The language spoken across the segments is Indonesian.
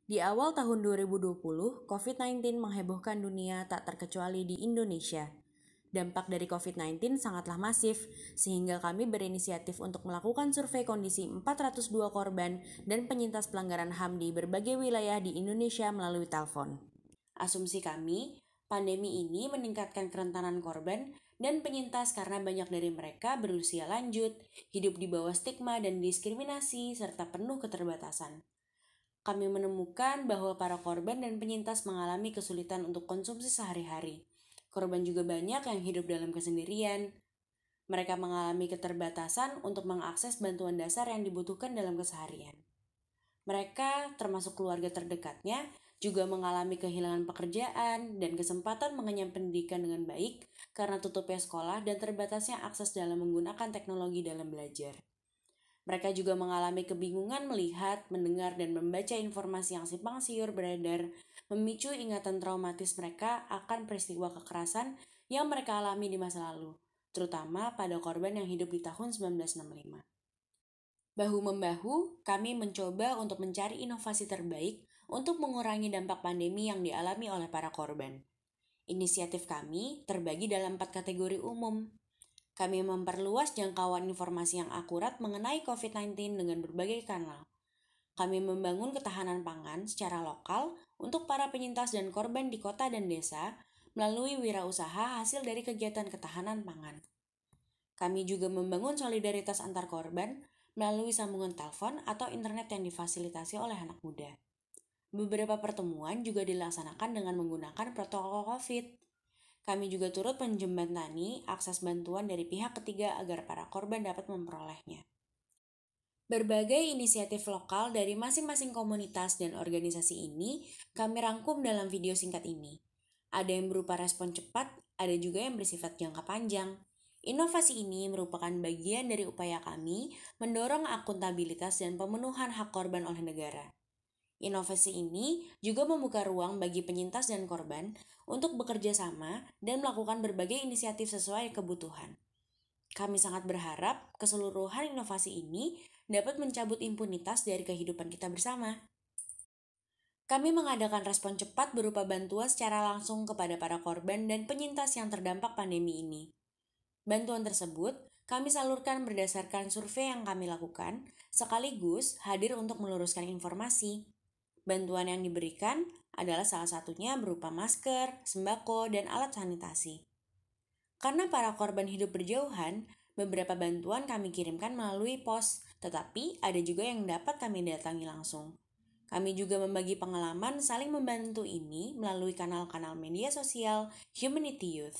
Di awal tahun 2020, COVID-19 menghebohkan dunia tak terkecuali di Indonesia. Dampak dari COVID-19 sangatlah masif, sehingga kami berinisiatif untuk melakukan survei kondisi 402 korban dan penyintas pelanggaran HAM di berbagai wilayah di Indonesia melalui telepon. Asumsi kami, pandemi ini meningkatkan kerentanan korban dan penyintas karena banyak dari mereka berusia lanjut, hidup di bawah stigma dan diskriminasi, serta penuh keterbatasan. Kami menemukan bahwa para korban dan penyintas mengalami kesulitan untuk konsumsi sehari-hari. Korban juga banyak yang hidup dalam kesendirian. Mereka mengalami keterbatasan untuk mengakses bantuan dasar yang dibutuhkan dalam keseharian. Mereka, termasuk keluarga terdekatnya, juga mengalami kehilangan pekerjaan dan kesempatan mengenyam pendidikan dengan baik karena tutupnya sekolah dan terbatasnya akses dalam menggunakan teknologi dalam belajar. Mereka juga mengalami kebingungan melihat, mendengar, dan membaca informasi yang simpang siur beredar, memicu ingatan traumatis mereka akan peristiwa kekerasan yang mereka alami di masa lalu, terutama pada korban yang hidup di tahun 1965. Bahu-membahu, kami mencoba untuk mencari inovasi terbaik untuk mengurangi dampak pandemi yang dialami oleh para korban. Inisiatif kami terbagi dalam 4 kategori umum. Kami memperluas jangkauan informasi yang akurat mengenai COVID-19 dengan berbagai kanal. Kami membangun ketahanan pangan secara lokal untuk para penyintas dan korban di kota dan desa melalui wirausaha hasil dari kegiatan ketahanan pangan. Kami juga membangun solidaritas antar korban melalui sambungan telepon atau internet yang difasilitasi oleh anak muda. Beberapa pertemuan juga dilaksanakan dengan menggunakan protokol COVID. Kami juga turut menjembatani akses bantuan dari pihak ketiga agar para korban dapat memperolehnya. Berbagai inisiatif lokal dari masing-masing komunitas dan organisasi ini kami rangkum dalam video singkat ini. Ada yang berupa respon cepat, ada juga yang bersifat jangka panjang. Inovasi ini merupakan bagian dari upaya kami mendorong akuntabilitas dan pemenuhan hak korban oleh negara. Inovasi ini juga membuka ruang bagi penyintas dan korban untuk bekerja sama dan melakukan berbagai inisiatif sesuai kebutuhan. Kami sangat berharap keseluruhan inovasi ini dapat mencabut impunitas dari kehidupan kita bersama. Kami mengadakan respon cepat berupa bantuan secara langsung kepada para korban dan penyintas yang terdampak pandemi ini. Bantuan tersebut kami salurkan berdasarkan survei yang kami lakukan, sekaligus hadir untuk meluruskan informasi. Bantuan yang diberikan adalah salah satunya berupa masker, sembako, dan alat sanitasi. Karena para korban hidup berjauhan, beberapa bantuan kami kirimkan melalui pos, tetapi ada juga yang dapat kami datangi langsung. Kami juga membagi pengalaman saling membantu ini melalui kanal-kanal media sosial Humanity Youth.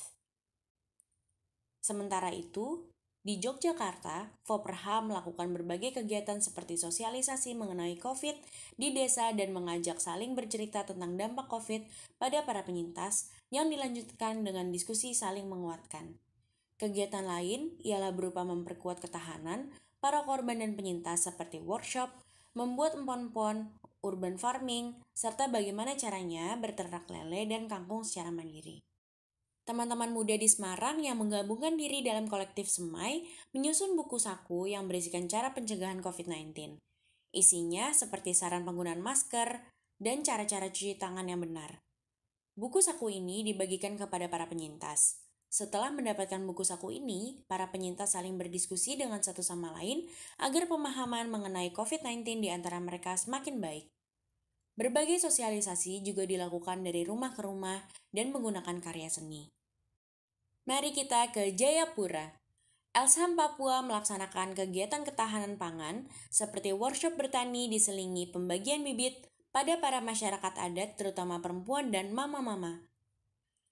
Sementara itu, di Yogyakarta, Foperha melakukan berbagai kegiatan seperti sosialisasi mengenai COVID di desa dan mengajak saling bercerita tentang dampak COVID pada para penyintas yang dilanjutkan dengan diskusi saling menguatkan. Kegiatan lain ialah berupa memperkuat ketahanan para korban dan penyintas seperti workshop, membuat empon-empon, urban farming, serta bagaimana caranya berternak lele dan kangkung secara mandiri. Teman-teman muda di Semarang yang menggabungkan diri dalam kolektif Semai menyusun buku saku yang berisikan cara pencegahan COVID-19. Isinya seperti saran penggunaan masker dan cara-cara cuci tangan yang benar. Buku saku ini dibagikan kepada para penyintas. Setelah mendapatkan buku saku ini, para penyintas saling berdiskusi dengan satu sama lain agar pemahaman mengenai COVID-19 di antara mereka semakin baik. Berbagai sosialisasi juga dilakukan dari rumah ke rumah dan menggunakan karya seni. Mari kita ke Jayapura. Elsham Papua melaksanakan kegiatan ketahanan pangan seperti workshop bertani diselingi pembagian bibit pada para masyarakat adat terutama perempuan dan mama-mama.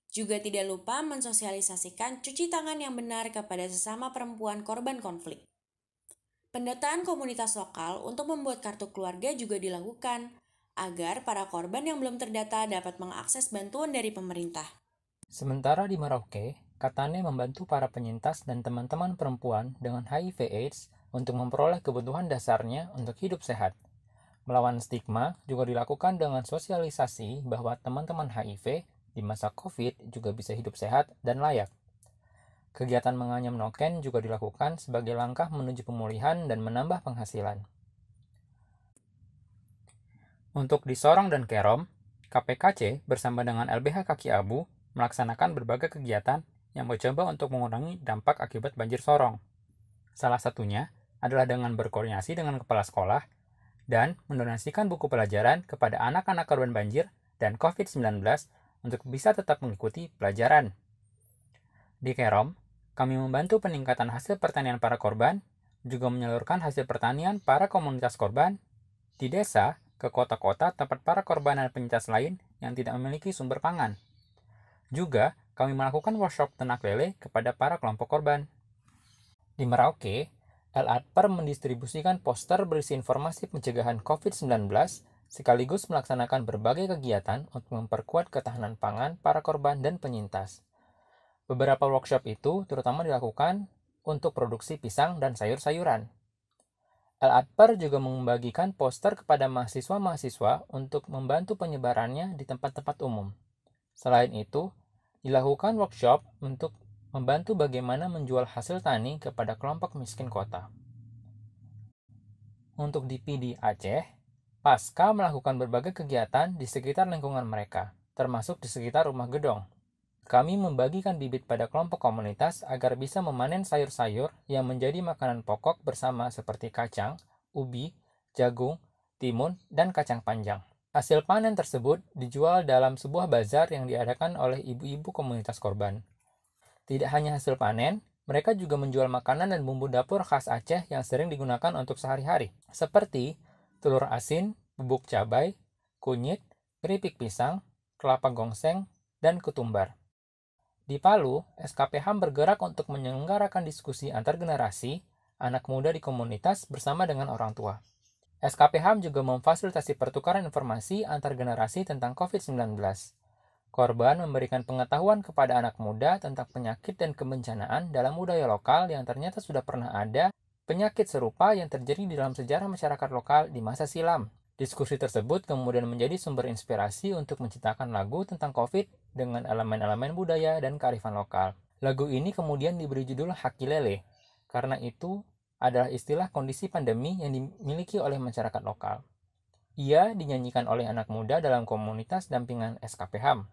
Juga tidak lupa mensosialisasikan cuci tangan yang benar kepada sesama perempuan korban konflik. Pendataan komunitas lokal untuk membuat kartu keluarga juga dilakukan agar para korban yang belum terdata dapat mengakses bantuan dari pemerintah. Sementara di Merauke, Katane membantu para penyintas dan teman-teman perempuan dengan HIV/AIDS untuk memperoleh kebutuhan dasarnya untuk hidup sehat. Melawan stigma juga dilakukan dengan sosialisasi bahwa teman-teman HIV di masa COVID juga bisa hidup sehat dan layak. Kegiatan menganyam noken juga dilakukan sebagai langkah menuju pemulihan dan menambah penghasilan. Untuk di Sorong dan Kerom, KPKC bersama dengan LBH Kaki Abu melaksanakan berbagai kegiatan yang mencoba untuk mengurangi dampak akibat banjir Sorong. Salah satunya adalah dengan berkoordinasi dengan kepala sekolah dan mendonasikan buku pelajaran kepada anak-anak korban banjir dan COVID-19 untuk bisa tetap mengikuti pelajaran. Di Kerom, kami membantu peningkatan hasil pertanian para korban, juga menyalurkan hasil pertanian para komunitas korban di desa ke kota-kota tempat para korban dan penyintas lain yang tidak memiliki sumber pangan. Juga, kami melakukan workshop ternak lele kepada para kelompok korban. Di Merauke, LADPER mendistribusikan poster berisi informasi pencegahan COVID-19 sekaligus melaksanakan berbagai kegiatan untuk memperkuat ketahanan pangan para korban dan penyintas. Beberapa workshop itu terutama dilakukan untuk produksi pisang dan sayur-sayuran. LADPER juga membagikan poster kepada mahasiswa-mahasiswa untuk membantu penyebarannya di tempat-tempat umum. Selain itu, dilakukan workshop untuk membantu bagaimana menjual hasil tani kepada kelompok miskin kota. Untuk di PD Aceh, Pasca melakukan berbagai kegiatan di sekitar lingkungan mereka, termasuk di sekitar rumah gedong. Kami membagikan bibit pada kelompok komunitas agar bisa memanen sayur-sayur yang menjadi makanan pokok bersama seperti kacang, ubi, jagung, timun, dan kacang panjang. Hasil panen tersebut dijual dalam sebuah bazar yang diadakan oleh ibu-ibu komunitas korban. Tidak hanya hasil panen, mereka juga menjual makanan dan bumbu dapur khas Aceh yang sering digunakan untuk sehari-hari, seperti telur asin, bubuk cabai, kunyit, keripik pisang, kelapa gongseng, dan ketumbar. Di Palu, SKPHAM bergerak untuk menyelenggarakan diskusi antar generasi, anak muda di komunitas bersama dengan orang tua. SKPHAM juga memfasilitasi pertukaran informasi antar generasi tentang COVID-19. Korban memberikan pengetahuan kepada anak muda tentang penyakit dan kebencanaan dalam budaya lokal yang ternyata sudah pernah ada penyakit serupa yang terjadi di dalam sejarah masyarakat lokal di masa silam. Diskusi tersebut kemudian menjadi sumber inspirasi untuk menciptakan lagu tentang COVID dengan elemen-elemen budaya dan kearifan lokal. Lagu ini kemudian diberi judul Haki Lele, karena itu adalah istilah kondisi pandemi yang dimiliki oleh masyarakat lokal. Ia dinyanyikan oleh anak muda dalam komunitas dampingan SKPHAM.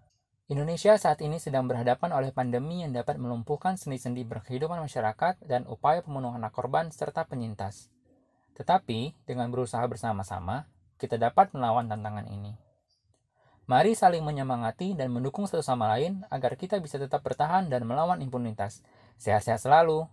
Indonesia saat ini sedang berhadapan oleh pandemi yang dapat melumpuhkan sendi-sendi berkehidupan masyarakat dan upaya pemenuhan hak korban serta penyintas. Tetapi, dengan berusaha bersama-sama, kita dapat melawan tantangan ini. Mari saling menyemangati dan mendukung satu sama lain agar kita bisa tetap bertahan dan melawan impunitas. Sehat-sehat selalu.